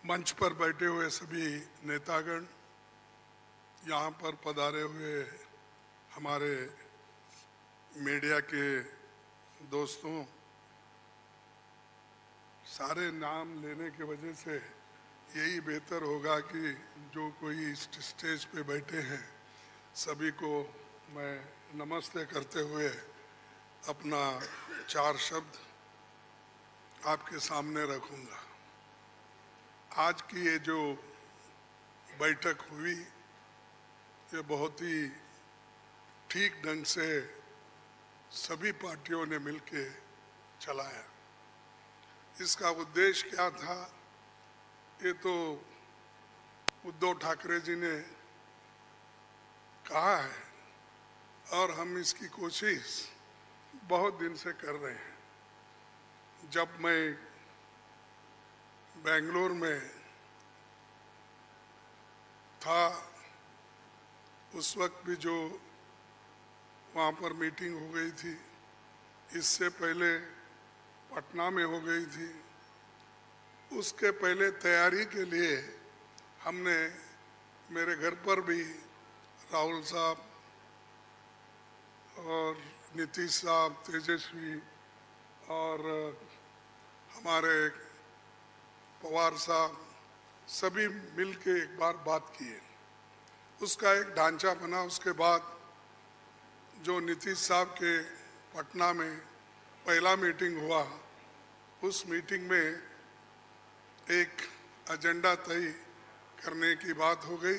मंच पर बैठे हुए सभी नेतागण, यहाँ पर पधारे हुए हमारे मीडिया के दोस्तों, सारे नाम लेने के वजह से यही बेहतर होगा कि जो कोई इस स्टेज पे बैठे हैं सभी को मैं नमस्ते करते हुए अपना 4 शब्द आपके सामने रखूँगा। आज की ये जो बैठक हुई ये बहुत ही ठीक ढंग से सभी पार्टियों ने मिलके चलाया। इसका उद्देश्य क्या था ये तो उद्धव ठाकरे जी ने कहा है और हम इसकी कोशिश बहुत दिन से कर रहे हैं। जब मैं बेंगलोर में था उस वक्त भी जो वहाँ पर मीटिंग हो गई थी, इससे पहले पटना में हो गई थी, उसके पहले तैयारी के लिए हमने मेरे घर पर भी राहुल साहब और नीतीश साहब, तेजस्वी और हमारे पवार साहब सभी मिलके एक बार बात किए। उसका एक ढांचा बना। उसके बाद जो नीतीश साहब के पटना में पहला मीटिंग हुआ, उस मीटिंग में एक एजेंडा तय करने की बात हो गई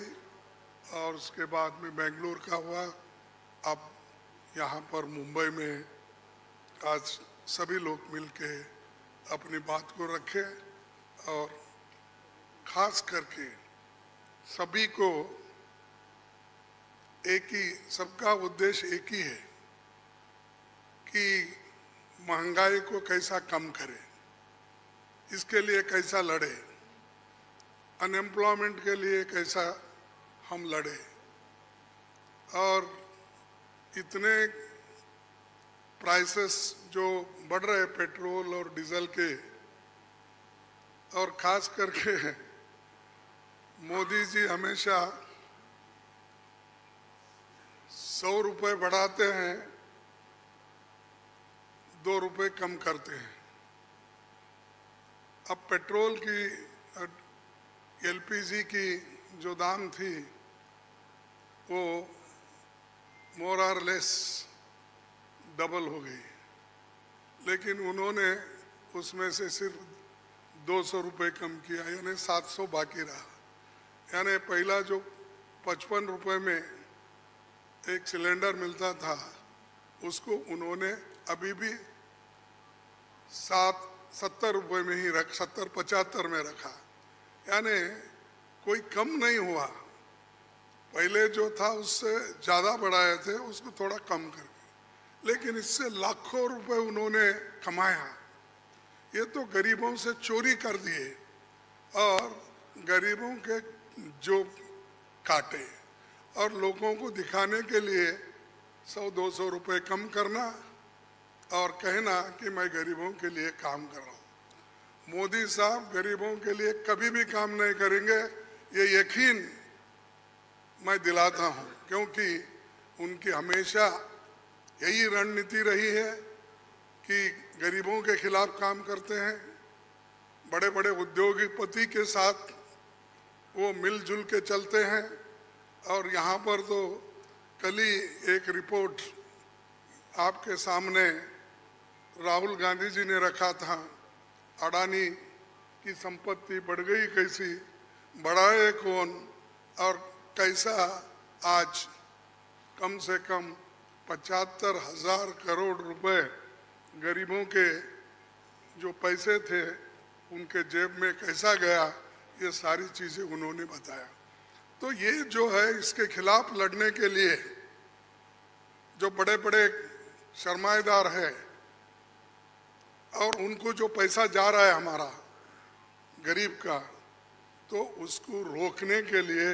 और उसके बाद में बेंगलोर का हुआ। अब यहाँ पर मुंबई में आज सभी लोग मिलके अपनी बात को रखे और खास करके सभी को एक ही, सबका उद्देश्य एक ही है कि महंगाई को कैसा कम करें, इसके लिए कैसा लड़े, अनएम्प्लॉयमेंट के लिए कैसा हम लड़े। और इतने प्राइसेस जो बढ़ रहे पेट्रोल और डीजल के, और खास करके मोदी जी हमेशा 100 रुपये बढ़ाते हैं, 2 रुपये कम करते हैं। अब पेट्रोल की, एलपीजी की जो दाम थी वो मोर और लेस डबल हो गई, लेकिन उन्होंने उसमें से सिर्फ 200 रुपये कम किया, यानी 700 बाकी रहा। यानी पहला जो 55 रुपये में एक सिलेंडर मिलता था उसको उन्होंने अभी भी 70 रुपये में ही 70-75 में रखा, यानी कोई कम नहीं हुआ। पहले जो था उससे ज़्यादा बढ़ाए थे, उसको थोड़ा कम करके, लेकिन इससे लाखों रुपए उन्होंने कमाया। ये तो गरीबों से चोरी कर दिए और गरीबों के जो काटे और लोगों को दिखाने के लिए 100-200 रुपये कम करना और कहना कि मैं गरीबों के लिए काम कर रहा हूँ। मोदी साहब गरीबों के लिए कभी भी काम नहीं करेंगे, ये यकीन मैं दिलाता हूँ, क्योंकि उनकी हमेशा यही रणनीति रही है कि गरीबों के खिलाफ काम करते हैं। बड़े बड़े उद्योगपति के साथ वो मिलजुल के चलते हैं। और यहाँ पर तो कल ही एक रिपोर्ट आपके सामने राहुल गांधी जी ने रखा था, अडानी की संपत्ति बढ़ गई कैसी, बढ़ाए कौन, और कैसा आज कम से कम 75,000 करोड़ रुपए गरीबों के जो पैसे थे उनके जेब में कैसा गया, ये सारी चीज़ें उन्होंने बताया। तो ये जो है, इसके खिलाफ लड़ने के लिए जो बड़े बड़े सरमाएदार है और उनको जो पैसा जा रहा है हमारा गरीब का, तो उसको रोकने के लिए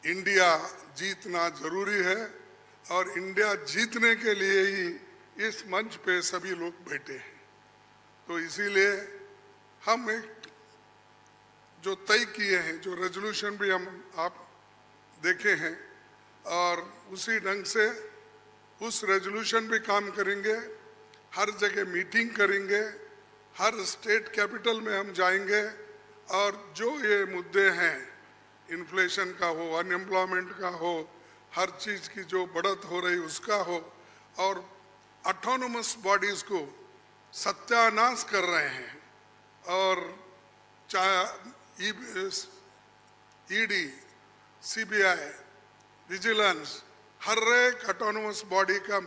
इंडिया जीतना जरूरी है। और इंडिया जीतने के लिए ही इस मंच पे सभी लोग बैठे हैं। तो इसीलिए हम एक जो तय किए हैं, जो रेजोल्यूशन भी हम आप देखे हैं, और उसी ढंग से उस रेजोल्यूशन भी काम करेंगे। हर जगह मीटिंग करेंगे, हर स्टेट कैपिटल में हम जाएंगे और जो ये मुद्दे हैं, इन्फ्लेशन का हो, अनएम्प्लॉयमेंट का हो, हर चीज़ की जो बढ़त हो रही उसका हो, और ऑटोनोमस बॉडीज़ को सत्यानाश कर रहे हैं, और चाहे ईडी, सीबीआई, विजिलेंस, हर एक ऑटोनोमस बॉडी का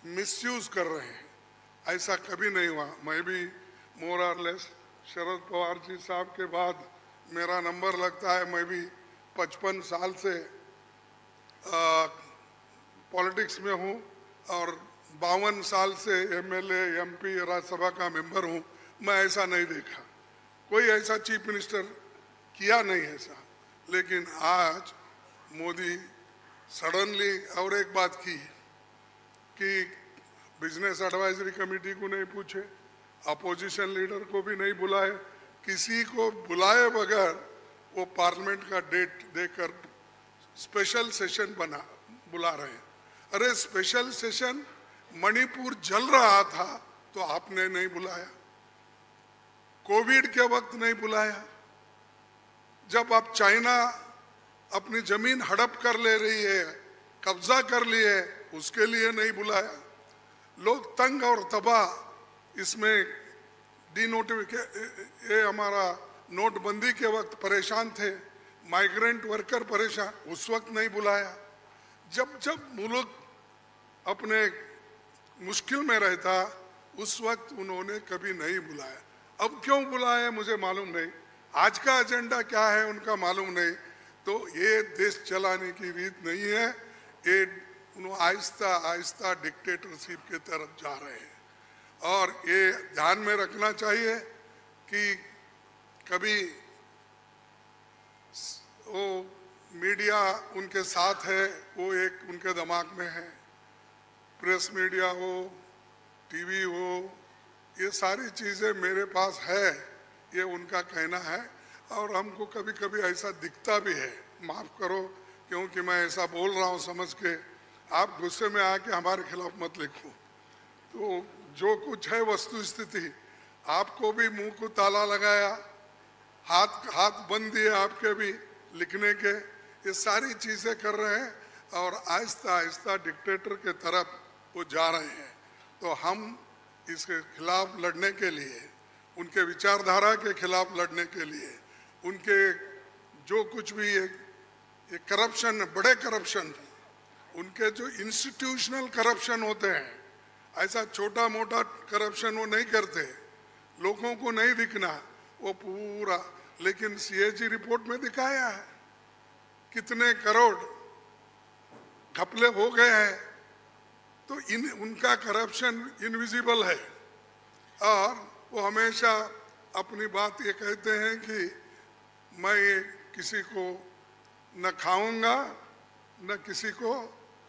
मिसयूज कर रहे हैं। ऐसा कभी नहीं हुआ। मैं भी मोर और लेस शरद पवार जी साहब के बाद मेरा नंबर लगता है। मैं भी 55 साल से पॉलिटिक्स में हूँ और 52 साल से एमएलए, एमपी, राज्यसभा का मेंबर हूँ। मैं ऐसा नहीं देखा, कोई ऐसा चीफ मिनिस्टर किया नहीं ऐसा। लेकिन आज मोदी सडनली और एक बात की कि बिजनेस एडवाइजरी कमेटी को नहीं पूछे, अपोजिशन लीडर को भी नहीं बुलाए, किसी को बुलाए बगैर वो पार्लियामेंट का डेट देकर स्पेशल सेशन बुला रहे हैं। अरे स्पेशल सेशन, मणिपुर जल रहा था तो आपने नहीं बुलाया, कोविड के वक्त नहीं बुलाया, जब आप चाइना अपनी जमीन हड़प कर ले रही है, कब्जा कर लिए, उसके लिए नहीं बुलाया। लोग तंग और तबाह इसमें ये हमारा नोटबंदी के वक्त परेशान थे, माइग्रेंट वर्कर परेशान, उस वक्त नहीं बुलाया। जब जब मुल्क अपने मुश्किल में रहता उस वक्त उन्होंने कभी नहीं बुलाया। अब क्यों बुलाया मुझे मालूम नहीं, आज का एजेंडा क्या है उनका मालूम नहीं। तो ये देश चलाने की रीत नहीं है, ये आहिस्ता आहिस्ता डिक्टेटरशिप की तरफ जा रहे हैं। और ये ध्यान में रखना चाहिए कि कभी वो मीडिया उनके साथ है, वो एक उनके दिमाग में है, प्रेस मीडिया हो, टीवी हो, ये सारी चीज़ें मेरे पास है, ये उनका कहना है। और हमको कभी कभी ऐसा दिखता भी है, माफ़ करो क्योंकि मैं ऐसा बोल रहा हूँ समझ के, आप गुस्से में आके हमारे खिलाफ मत लिखो। तो जो कुछ है वस्तु स्थिति, आपको भी मुंह को ताला लगाया, हाथ बंद दिए आपके भी लिखने के, ये सारी चीज़ें कर रहे हैं और आहिस्ता आहिस्ता डिक्टेटर के तरफ वो जा रहे हैं। तो हम इसके खिलाफ लड़ने के लिए, उनके विचारधारा के खिलाफ लड़ने के लिए, उनके जो कुछ भी ये करप्शन, बड़े करप्शन, उनके जो इंस्टीट्यूशनल करप्शन होते हैं, ऐसा छोटा मोटा करप्शन वो नहीं करते, लोगों को नहीं दिखना वो पूरा। लेकिन सीएजी रिपोर्ट में दिखाया है कितने करोड़ घपले हो गए हैं। तो उनका करप्शन इनविजिबल है और वो हमेशा अपनी बात ये कहते हैं कि मैं किसी को न खाऊंगा न किसी को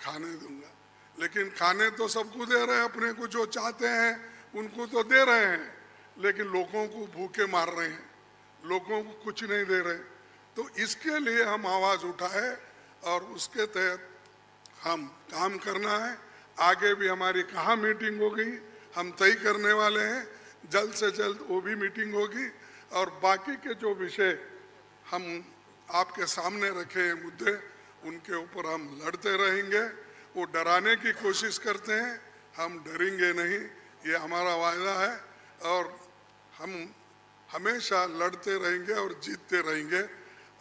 खाने दूंगा। लेकिन खाने तो सबको दे रहे हैं, अपने को जो चाहते हैं उनको तो दे रहे हैं, लेकिन लोगों को भूखे मार रहे हैं, लोगों को कुछ नहीं दे रहे। तो इसके लिए हम आवाज़ उठाए और उसके तहत हम काम करना है। आगे भी हमारी कहाँ मीटिंग होगी हम तय करने वाले हैं, जल्द से जल्द वो भी मीटिंग होगी। और बाकी के जो विषय हम आपके सामने रखे हैं मुद्दे, उनके ऊपर हम लड़ते रहेंगे। वो डराने की कोशिश करते हैं, हम डरेंगे नहीं, ये हमारा वायदा है। और हम हमेशा लड़ते रहेंगे और जीतते रहेंगे।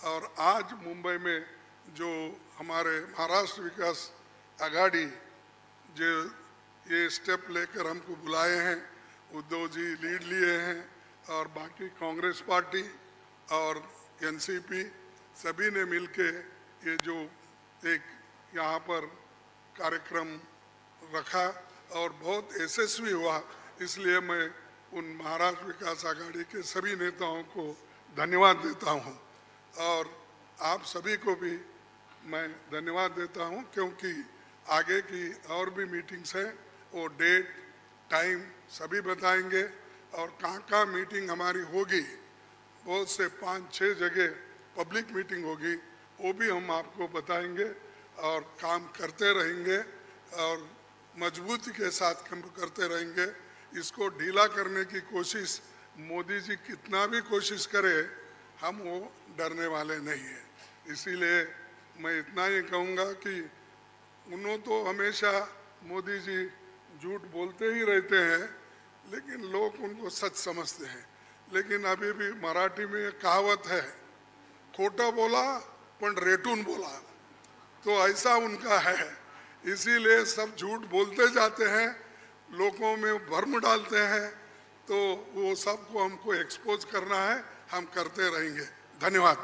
और आज मुंबई में जो हमारे महाराष्ट्र विकास आघाड़ी जो ये स्टेप लेकर हमको बुलाए हैं, उद्धव जी लीड लिए हैं और बाकी कांग्रेस पार्टी और एनसीपी सभी ने मिलके ये जो एक यहाँ पर कार्यक्रम रखा और बहुत यशस्वी हुआ। इसलिए मैं उन महाराष्ट्र विकास आघाड़ी के सभी नेताओं को धन्यवाद देता हूँ और आप सभी को भी मैं धन्यवाद देता हूँ, क्योंकि आगे की और भी मीटिंग्स हैं, वो डेट टाइम सभी बताएंगे और कहाँ कहाँ मीटिंग हमारी होगी बहुत से 5-6 जगह पब्लिक मीटिंग होगी, वो भी हम आपको बताएंगे और काम करते रहेंगे और मजबूती के साथ काम करते रहेंगे। इसको ढीला करने की कोशिश मोदी जी कितना भी कोशिश करे, हम वो डरने वाले नहीं हैं। इसीलिए मैं इतना ही कहूँगा कि उन्होंने तो हमेशा मोदी जी झूठ बोलते ही रहते हैं, लेकिन लोग उनको सच समझते हैं। लेकिन अभी भी मराठी में एक कहावत है, खोटा बोला पण रेटून बोला, तो ऐसा उनका है। इसीलिए सब झूठ बोलते जाते हैं, लोगों में भ्रम डालते हैं, तो वो सबको हमको एक्सपोज करना है, हम करते रहेंगे। धन्यवाद।